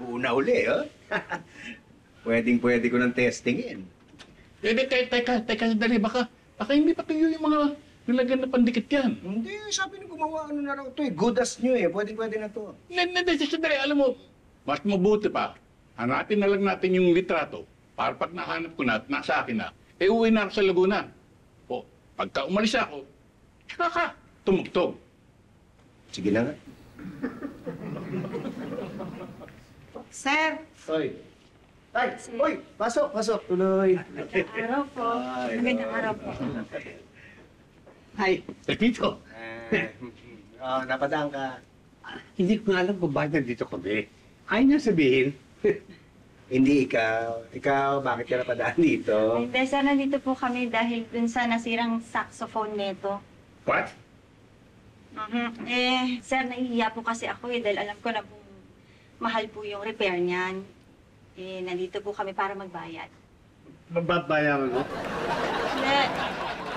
mabuo na uli, oh. Pwedeng-pwede ko ng testingin. Teka, sandali, baka hindi pa tuyo yung mga nilagyan na pandikit yan. Hindi, sabi nung gumawa, ano na raw ito eh. Good as new eh. Pwede na to. Hindi, sandali, alam mo, mas mabuti pa, hanapin na lang natin yung litrato para pag nahanap ko na at nasa akin na, uwi na ako sa Laguna. O, pagka umalis ako, tsaka ka, tumugtog. Sige na nga. Sir! Hoy! Tay! Hoy! Pasok! Tuloy! Magandang araw po. Magandang araw po. Ay, Pepito. Napadaan ka. Hindi ko nga alam kung bakit nandito kami. Ayaw niya sabihin. Hindi ikaw. Ikaw, bakit ka napadaan dito? Hindi, sir, nandito po kami dahil dun sa nasirang saxophone neto. What? Sir, nahihiya po kasi ako dahil alam ko na po mahal po yung repair niyan. Nandito po kami para magbayad. Mababayaran mo? Hindi,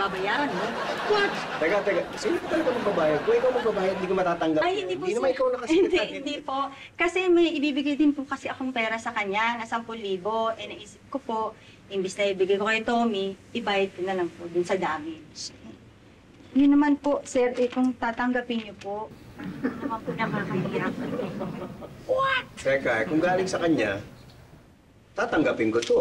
babayaran mo. What? Teka. Sino ka talaga magbabayad? Kung ikaw magbabayad, hindi ko matatanggap. Ay, hindi po, Hindi sir. naman ikaw nakasikatan. Hindi po. Kasi may ibibigay din po kasi akong pera sa kanya na 10,000. Naisip ko po, imbis na ibigay ko kay Tommy, ibayad ko na lang po dun sa damage. Yun naman po, sir, kung tatanggapin niyo po, naman po nakakahiya. What? Teka, kung galing sa kanya, tatanggapin ko to.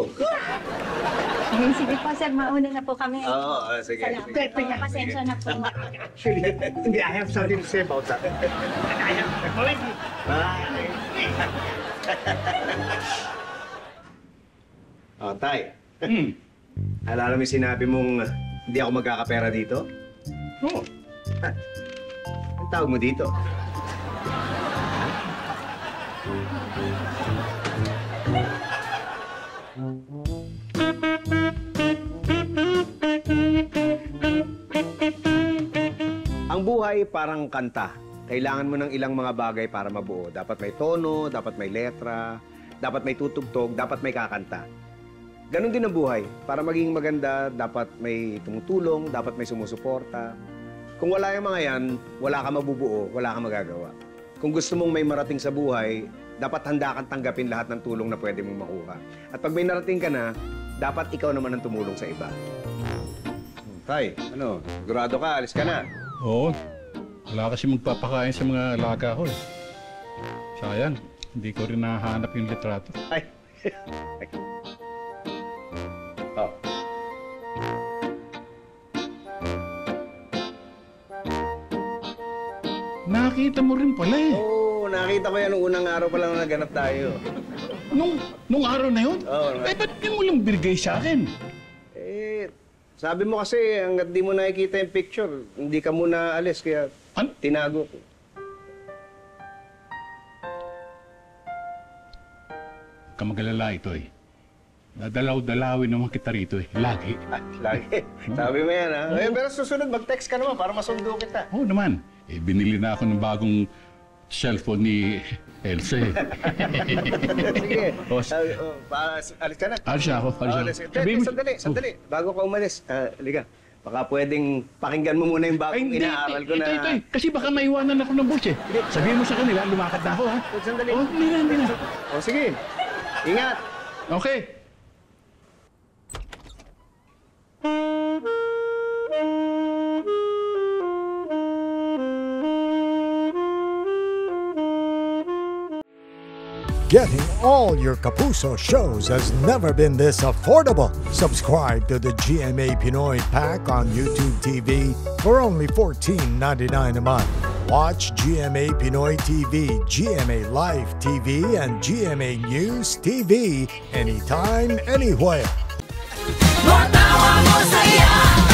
Sige po, sir, mauna na po kami. Oo, sige. Salamat po. Pasensya na po. Actually, hindi, I have something to say about that. Tay. Alala mo yung sinabi mong hindi ako magkakapera dito? Oo. Ang tawag mo dito? Ang buhay parang kanta. Kailangan mo ng ilang mga bagay para mabuo. Dapat may tono, dapat may letra, dapat may tutugtog, dapat may kakanta. Ganon din ang buhay. Para maging maganda, dapat may tumutulong, dapat may sumusuporta. Kung wala yung mga yan, wala ka mabubuo, wala ka magagawa. Kung gusto mong may marating sa buhay, dapat handa kang tanggapin lahat ng tulong na pwede mong makuha. At pag may narating ka na, dapat ikaw naman ang tumulong sa iba. Tay, sigurado ka, alis ka na. Oo. Wala kasi magpapakain sa mga alaga ko eh. Sayang, hindi ko rin nahanap yung litrato. Ay. Oh. Nakita mo rin pala eh. Oo, nakita ko yan nung unang araw pa lang na naganap tayo. Nung araw na yun? Oo. Ba't di mo lang binigay sa akin? Sabi mo kasi hanggat di mo nakikita yung picture, hindi ka muna alis kaya tinago ko. Huwag ka magalala ito eh. Dadalaw-dalawin naman kita rito eh. Lagi. Lagi. Sabi mo yan, ha? Pero susunod, mag-text ka naman para masundo kita. Oo naman. Binili na ako ng bagong cellphone ni Elsa eh. Sige. Alis ka na. Alis na ako. Sandali. Bago ka umalis, liga. Baka pwedeng pakinggan mo muna yung bagong inaaral ko na... Ito. Kasi baka maiwanan ako ng boss eh. Sabihin mo sa kanila, lumakad na ako ha. Sandali. Hindi na. Sige. Ingat. Okay. Getting all your Kapuso shows has never been this affordable. Subscribe to the GMA Pinoy Pack on YouTube TV for only $14.99 a month. Watch GMA Pinoy TV, GMA Live TV, and GMA News TV anytime, anywhere. Matawa mo saya.